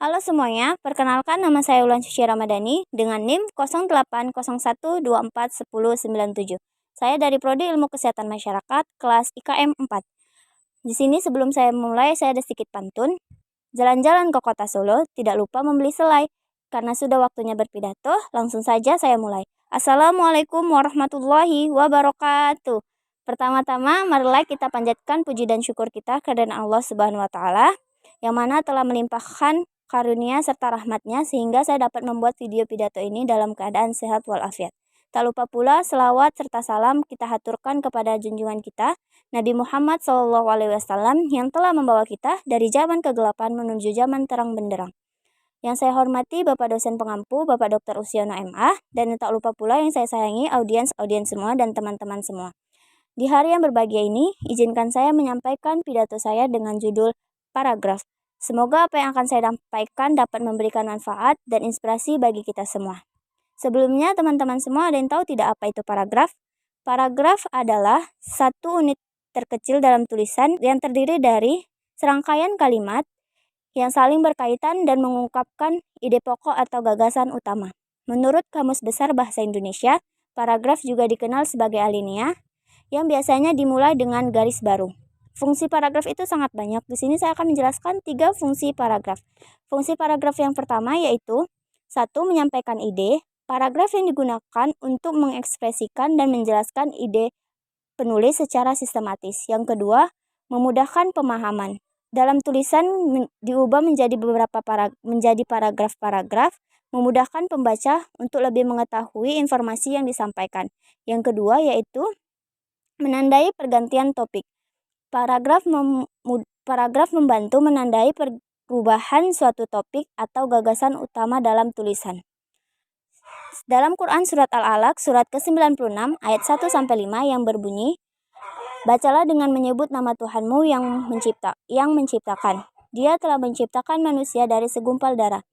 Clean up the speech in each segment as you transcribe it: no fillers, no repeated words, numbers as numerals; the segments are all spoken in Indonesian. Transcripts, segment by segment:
Halo semuanya, perkenalkan nama saya Wulan Syuci Ramadhani dengan NIM 0801241097. Saya dari Prodi Ilmu Kesehatan Masyarakat, kelas IKM 4. Di sini sebelum saya mulai, saya ada sedikit pantun. Jalan-jalan ke kota Solo, tidak lupa membeli selai. Karena sudah waktunya berpidato, langsung saja saya mulai. Assalamualaikum warahmatullahi wabarakatuh. Pertama-tama, marilah kita panjatkan puji dan syukur kita kepada Allah Subhanahu wa Ta'ala, yang mana telah melimpahkan karunia serta rahmatnya sehingga saya dapat membuat video pidato ini dalam keadaan sehat walafiat. Tak lupa pula selawat serta salam kita haturkan kepada junjungan kita Nabi Muhammad SAW yang telah membawa kita dari zaman kegelapan menuju zaman terang benderang. Yang saya hormati Bapak dosen pengampu, Bapak Dr. Usiono MA, dan tak lupa pula yang saya sayangi audiens semua dan teman-teman semua. Di hari yang berbahagia ini, izinkan saya menyampaikan pidato saya dengan judul paragraf. Semoga apa yang akan saya sampaikan dapat memberikan manfaat dan inspirasi bagi kita semua. Sebelumnya, teman-teman semua ada yang tahu tidak apa itu paragraf? Paragraf adalah satu unit terkecil dalam tulisan yang terdiri dari serangkaian kalimat yang saling berkaitan dan mengungkapkan ide pokok atau gagasan utama. Menurut Kamus Besar Bahasa Indonesia, paragraf juga dikenal sebagai alinea yang biasanya dimulai dengan garis baru. Fungsi paragraf itu sangat banyak. Di sini saya akan menjelaskan 3 fungsi paragraf. Fungsi paragraf yang pertama yaitu 1. Menyampaikan ide. Paragraf yang digunakan untuk mengekspresikan dan menjelaskan ide penulis secara sistematis. Yang kedua, memudahkan pemahaman. Dalam tulisan diubah menjadi paragraf-paragraf, memudahkan pembaca untuk lebih mengetahui informasi yang disampaikan. Yang kedua yaitu menandai pergantian topik. Paragraf membantu menandai perubahan suatu topik atau gagasan utama dalam tulisan. Dalam Quran Surat Al-Alaq, surat ke-96, ayat 1-5 yang berbunyi, bacalah dengan menyebut nama Tuhanmu yang menciptakan. Dia telah menciptakan manusia dari segumpal darah.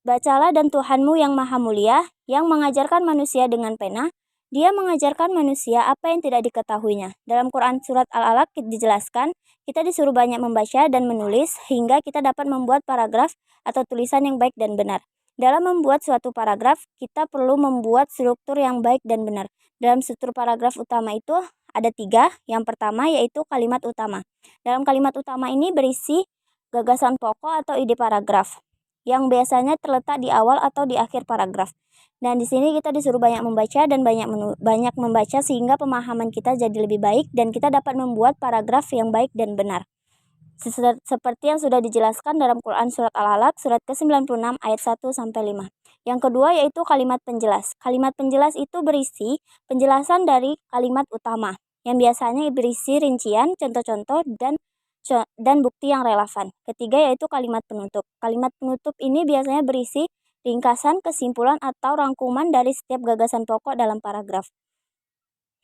Bacalah dan Tuhanmu yang maha mulia, yang mengajarkan manusia dengan pena. Dia mengajarkan manusia apa yang tidak diketahuinya. Dalam Quran Surat Al-Alaq dijelaskan, kita disuruh banyak membaca dan menulis hingga kita dapat membuat paragraf atau tulisan yang baik dan benar. Dalam membuat suatu paragraf, kita perlu membuat struktur yang baik dan benar. Dalam struktur paragraf utama itu ada 3. Yang pertama yaitu kalimat utama. Dalam kalimat utama ini berisi gagasan pokok atau ide paragraf yang biasanya terletak di awal atau di akhir paragraf. Dan di sini kita disuruh banyak membaca dan banyak membaca sehingga pemahaman kita jadi lebih baik dan kita dapat membuat paragraf yang baik dan benar. Seperti yang sudah dijelaskan dalam Quran Surat Al-Alaq, surat ke-96 ayat 1-5. Yang kedua yaitu kalimat penjelas. Kalimat penjelas itu berisi penjelasan dari kalimat utama, yang biasanya berisi rincian, contoh-contoh, dan bukti yang relevan. Ketiga yaitu kalimat penutup. Kalimat penutup ini biasanya berisi ringkasan, kesimpulan, atau rangkuman dari setiap gagasan pokok dalam paragraf.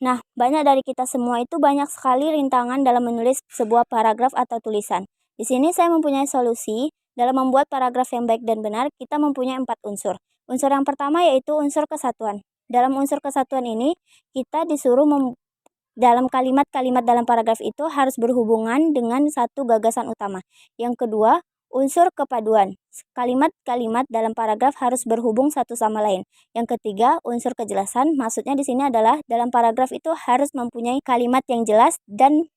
Nah, banyak dari kita semua itu banyak sekali rintangan dalam menulis sebuah paragraf atau tulisan. Di sini saya mempunyai solusi. Dalam membuat paragraf yang baik dan benar, kita mempunyai 4 unsur. Unsur yang pertama yaitu unsur kesatuan. Dalam unsur kesatuan ini, kita disuruh dalam kalimat-kalimat dalam paragraf itu harus berhubungan dengan satu gagasan utama. Yang kedua, unsur kepaduan. Kalimat-kalimat dalam paragraf harus berhubung satu sama lain. Yang ketiga, unsur kejelasan. Maksudnya di sini adalah dalam paragraf itu harus mempunyai kalimat yang jelas dan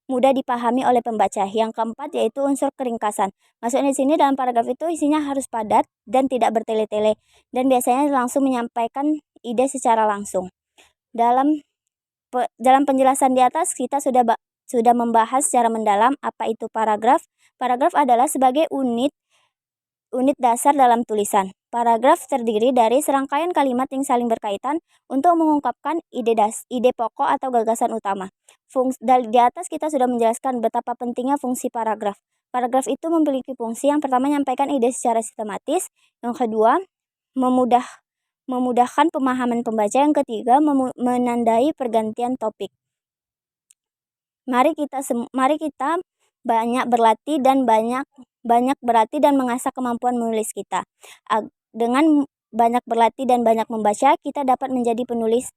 mudah dipahami oleh pembaca. Yang keempat yaitu unsur keringkasan. Maksudnya di sini dalam paragraf itu isinya harus padat dan tidak bertele-tele dan biasanya langsung menyampaikan ide secara langsung. Dalam penjelasan di atas kita sudah membahas secara mendalam apa itu paragraf. Paragraf adalah sebagai unit dasar dalam tulisan. Paragraf terdiri dari serangkaian kalimat yang saling berkaitan untuk mengungkapkan ide pokok atau gagasan utama. Di atas kita sudah menjelaskan betapa pentingnya fungsi paragraf. Paragraf itu memiliki fungsi yang pertama menyampaikan ide secara sistematis, yang kedua memudahkan pemahaman pembaca, yang ketiga menandai pergantian topik. Mari kita banyak berlatih dan mengasah kemampuan menulis kita. Dengan banyak berlatih dan banyak membaca, kita dapat menjadi penulis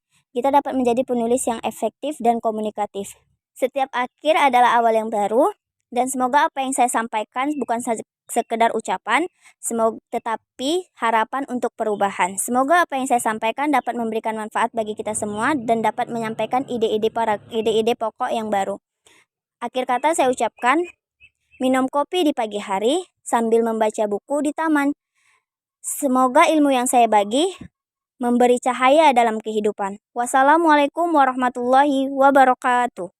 yang efektif dan komunikatif. Setiap akhir adalah awal yang baru. Dan semoga apa yang saya sampaikan bukan saja sekedar ucapan, tetapi harapan untuk perubahan. Semoga apa yang saya sampaikan dapat memberikan manfaat bagi kita semua dan dapat menyampaikan ide-ide pokok yang baru. Akhir kata saya ucapkan, minum kopi di pagi hari sambil membaca buku di taman. Semoga ilmu yang saya bagi memberi cahaya dalam kehidupan. Wassalamualaikum warahmatullahi wabarakatuh.